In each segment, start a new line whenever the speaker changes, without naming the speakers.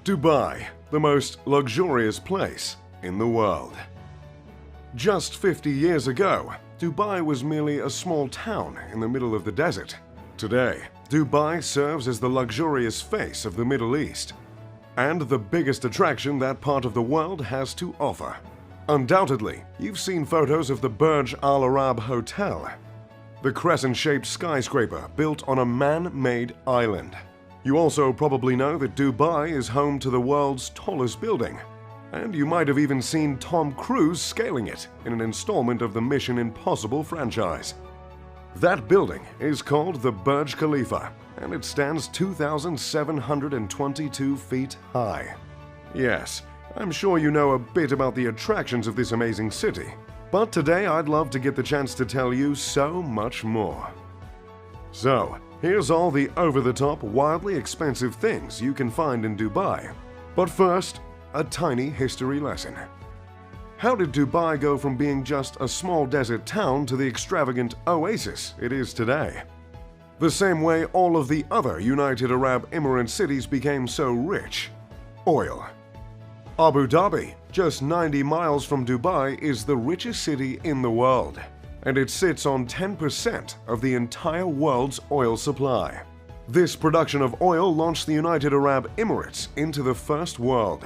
Dubai, the most luxurious place in the world. Just 50 years ago, Dubai was merely a small town in the middle of the desert. Today, Dubai serves as the luxurious face of the Middle East and the biggest attraction that part of the world has to offer. Undoubtedly, you've seen photos of the Burj Al Arab Hotel, the crescent-shaped skyscraper built on a man-made island. You also probably know that Dubai is home to the world's tallest building, and you might have even seen Tom Cruise scaling it in an installment of the Mission Impossible franchise. That building is called the Burj Khalifa, and it stands 2,722 feet high. Yes, I'm sure you know a bit about the attractions of this amazing city, but today I'd love to get the chance to tell you so much more. So, here's all the over-the-top, wildly expensive things you can find in Dubai. But first, a tiny history lesson. How did Dubai go from being just a small desert town to the extravagant oasis it is today? The same way all of the other United Arab Emirates cities became so rich. Oil. Abu Dhabi, just 90 miles from Dubai, is the richest city in the world, and it sits on 10% of the entire world's oil supply. This production of oil launched the United Arab Emirates into the first world.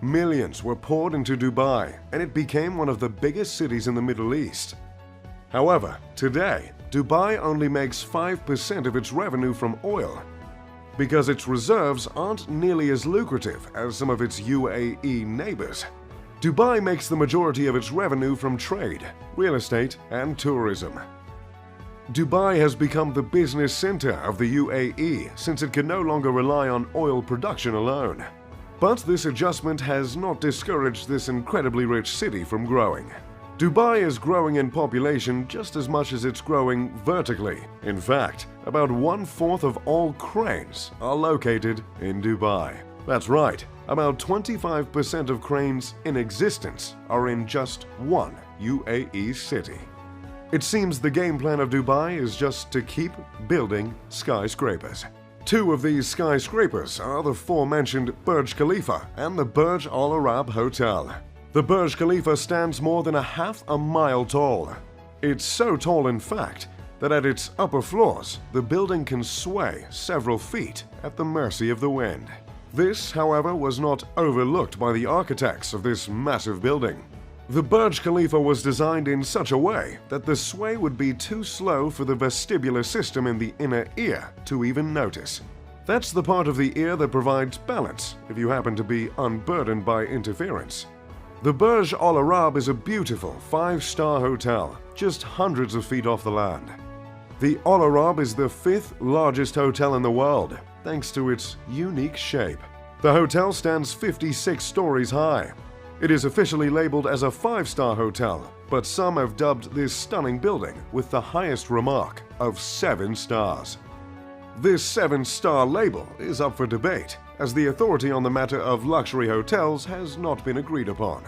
Millions were poured into Dubai, and it became one of the biggest cities in the Middle East. However, today, Dubai only makes 5% of its revenue from oil, because its reserves aren't nearly as lucrative as some of its UAE neighbors. Dubai makes the majority of its revenue from trade, real estate, and tourism. Dubai has become the business center of the UAE since it can no longer rely on oil production alone. But this adjustment has not discouraged this incredibly rich city from growing. Dubai is growing in population just as much as it's growing vertically. In fact, about 1/4 of all cranes are located in Dubai. That's right, about 25% of cranes in existence are in just one UAE city. It seems the game plan of Dubai is just to keep building skyscrapers. Two of these skyscrapers are the aforementioned Burj Khalifa and the Burj Al Arab Hotel. The Burj Khalifa stands more than half a mile tall. It's so tall, in fact, that at its upper floors, the building can sway several feet at the mercy of the wind. This, however, was not overlooked by the architects of this massive building. The Burj Khalifa was designed in such a way that the sway would be too slow for the vestibular system in the inner ear to even notice. That's the part of the ear that provides balance if you happen to be unburdened by interference. The Burj Al Arab is a beautiful 5-star hotel, just hundreds of feet off the land. The Al Arab is the 5th largest hotel in the world, thanks to its unique shape. The hotel stands 56 stories high. It is officially labeled as a 5-star hotel, but some have dubbed this stunning building with the highest remark of 7 stars. This 7-star label is up for debate, as the authority on the matter of luxury hotels has not been agreed upon.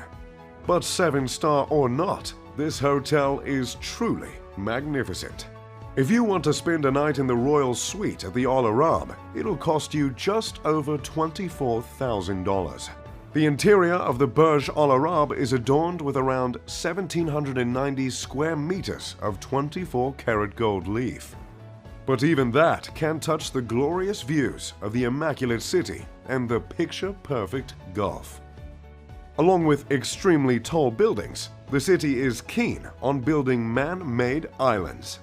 But 7-star or not, this hotel is truly magnificent. If you want to spend a night in the royal suite at the Al Arab, it'll cost you just over $24,000. The interior of the Burj Al Arab is adorned with around 1,790 square meters of 24-karat gold leaf. But even that can't touch the glorious views of the immaculate city and the picture-perfect Gulf. Along with extremely tall buildings, the city is keen on building man-made islands.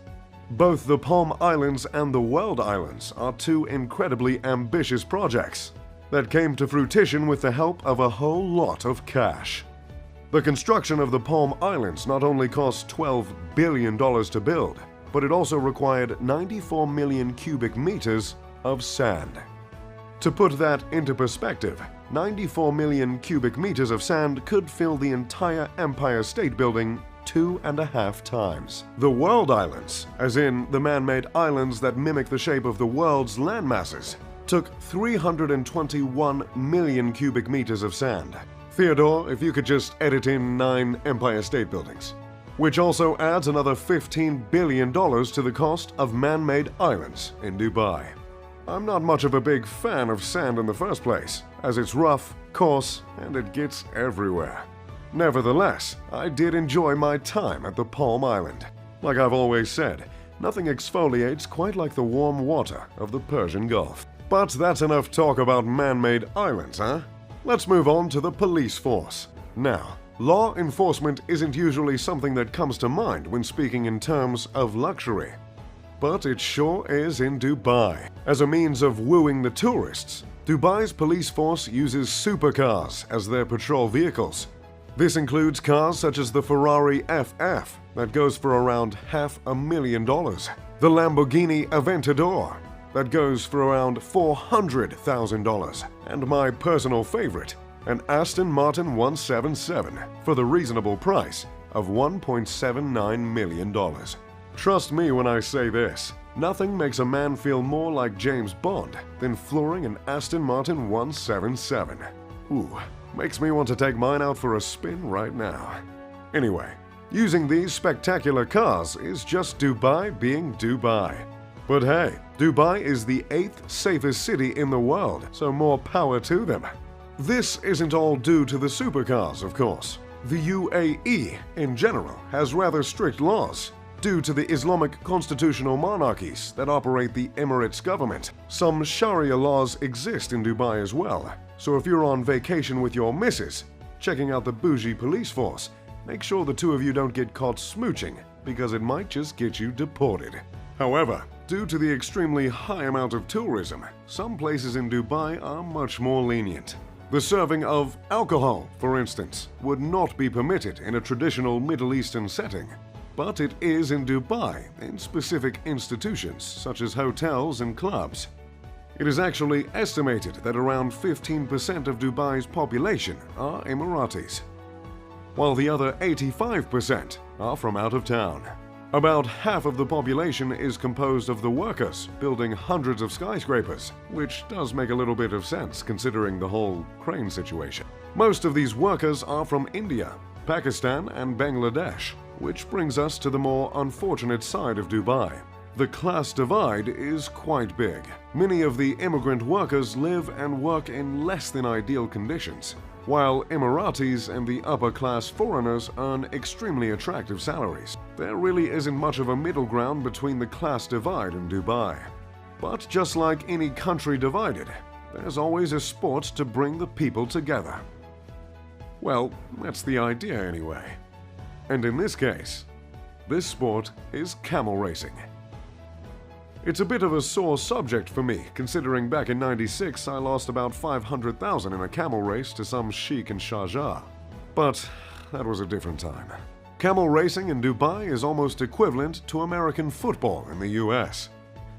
Both the Palm Islands and the World Islands are two incredibly ambitious projects that came to fruition with the help of a whole lot of cash. The construction of the Palm Islands not only cost $12 billion to build, but it also required 94 million cubic meters of sand. To put that into perspective, 94 million cubic meters of sand could fill the entire Empire State Building 2.5 times. The World Islands, as in the man-made islands that mimic the shape of the world's landmasses, took 321 million cubic meters of sand. Theodore, if you could just edit in 9 Empire State Buildings. Which also adds another $15 billion to the cost of man-made islands in Dubai. I'm not much of a big fan of sand in the first place, as it's rough, coarse, and it gets everywhere. Nevertheless, I did enjoy my time at the Palm Island. Like I've always said, nothing exfoliates quite like the warm water of the Persian Gulf. But that's enough talk about man-made islands, huh? Let's move on to the police force. Now, law enforcement isn't usually something that comes to mind when speaking in terms of luxury. But it sure is in Dubai. As a means of wooing the tourists, Dubai's police force uses supercars as their patrol vehicles. This includes cars such as the Ferrari FF that goes for around $500,000, the Lamborghini Aventador that goes for around $400,000, and my personal favorite, an Aston Martin 177 for the reasonable price of $1.79 million. Trust me when I say this, nothing makes a man feel more like James Bond than flooring an Aston Martin 177. Ooh, makes me want to take mine out for a spin right now. Anyway, using these spectacular cars is just Dubai being Dubai. But hey, Dubai is the 8th safest city in the world, so more power to them. This isn't all due to the supercars, of course. The UAE, in general, has rather strict laws. Due to the Islamic constitutional monarchies that operate the Emirates government, some Sharia laws exist in Dubai as well. So if you're on vacation with your missus, checking out the bougie police force, make sure the two of you don't get caught smooching, because it might just get you deported. However, due to the extremely high amount of tourism, some places in Dubai are much more lenient. The serving of alcohol, for instance, would not be permitted in a traditional Middle Eastern setting. But it is in Dubai in specific institutions such as hotels and clubs. It is actually estimated that around 15% of Dubai's population are Emiratis, while the other 85% are from out of town. About half of the population is composed of the workers building hundreds of skyscrapers, which does make a little bit of sense considering the whole crane situation. Most of these workers are from India, Pakistan, and Bangladesh, which brings us to the more unfortunate side of Dubai. The class divide is quite big. Many of the immigrant workers live and work in less than ideal conditions, while Emiratis and the upper-class foreigners earn extremely attractive salaries. There really isn't much of a middle ground between the class divide in Dubai. But just like any country divided, there's always a sport to bring the people together. Well, that's the idea anyway. And in this case, this sport is camel racing. It's a bit of a sore subject for me, considering back in '96 I lost about 500,000 in a camel race to some sheik in Sharjah. But that was a different time. Camel racing in Dubai is almost equivalent to American football in the US.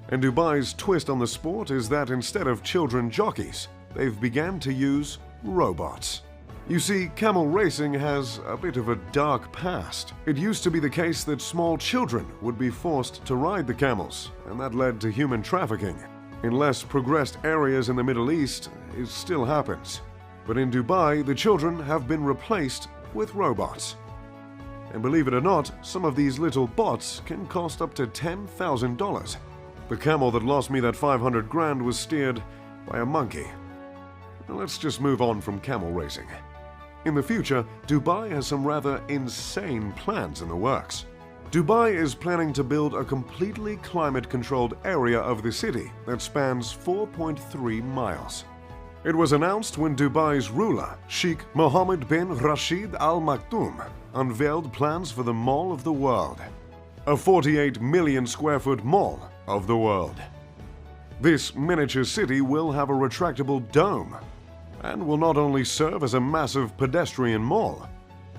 And Dubai's twist on the sport is that instead of children jockeys, they've began to use robots. You see, camel racing has a bit of a dark past. It used to be the case that small children would be forced to ride the camels, and that led to human trafficking. In less progressed areas in the Middle East, it still happens. But in Dubai, the children have been replaced with robots. And believe it or not, some of these little bots can cost up to $10,000. The camel that lost me that 500 grand was steered by a monkey. Now let's just move on from camel racing. In the future, Dubai has some rather insane plans in the works. Dubai is planning to build a completely climate-controlled area of the city that spans 4.3 miles. It was announced when Dubai's ruler, Sheikh Mohammed bin Rashid Al Maktoum, unveiled plans for the Mall of the World, a 48 million square foot mall of the world. This miniature city will have a retractable dome and will not only serve as a massive pedestrian mall,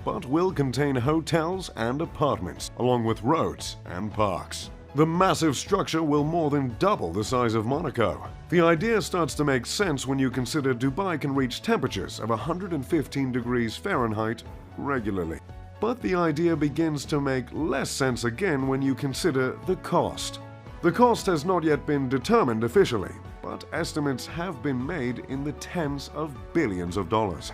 but will contain hotels and apartments, along with roads and parks. The massive structure will more than double the size of Monaco. The idea starts to make sense when you consider Dubai can reach temperatures of 115 degrees Fahrenheit regularly. But the idea begins to make less sense again when you consider the cost. The cost has not yet been determined officially, but estimates have been made in the tens of billions of dollars.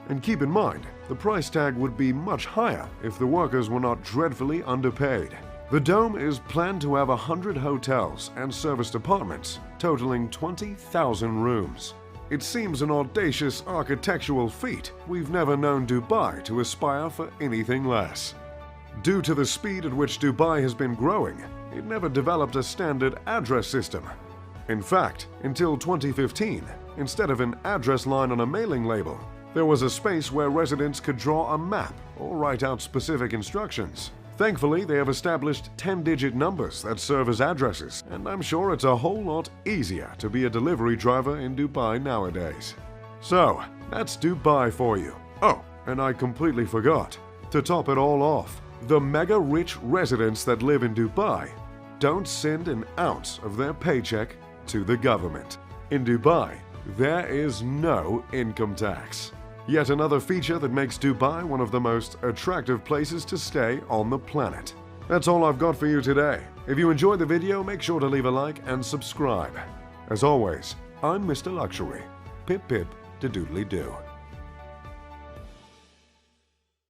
And keep in mind, the price tag would be much higher if the workers were not dreadfully underpaid. The dome is planned to have 100 hotels and serviced apartments, totaling 20,000 rooms. It seems an audacious architectural feat. We've never known Dubai to aspire for anything less. Due to the speed at which Dubai has been growing, it never developed a standard address system. In fact, until 2015, instead of an address line on a mailing label, there was a space where residents could draw a map or write out specific instructions. Thankfully, they have established 10-digit numbers that serve as addresses, and I'm sure it's a whole lot easier to be a delivery driver in Dubai nowadays. So, that's Dubai for you. Oh, and I completely forgot. To top it all off, the mega-rich residents that live in Dubai don't send an ounce of their paycheck to the government. In Dubai, there is no income tax. Yet another feature that makes Dubai one of the most attractive places to stay on the planet. That's all I've got for you today. If you enjoyed the video, make sure to leave a like and subscribe. As always, I'm Mr. Luxury. Pip pip de doodly do.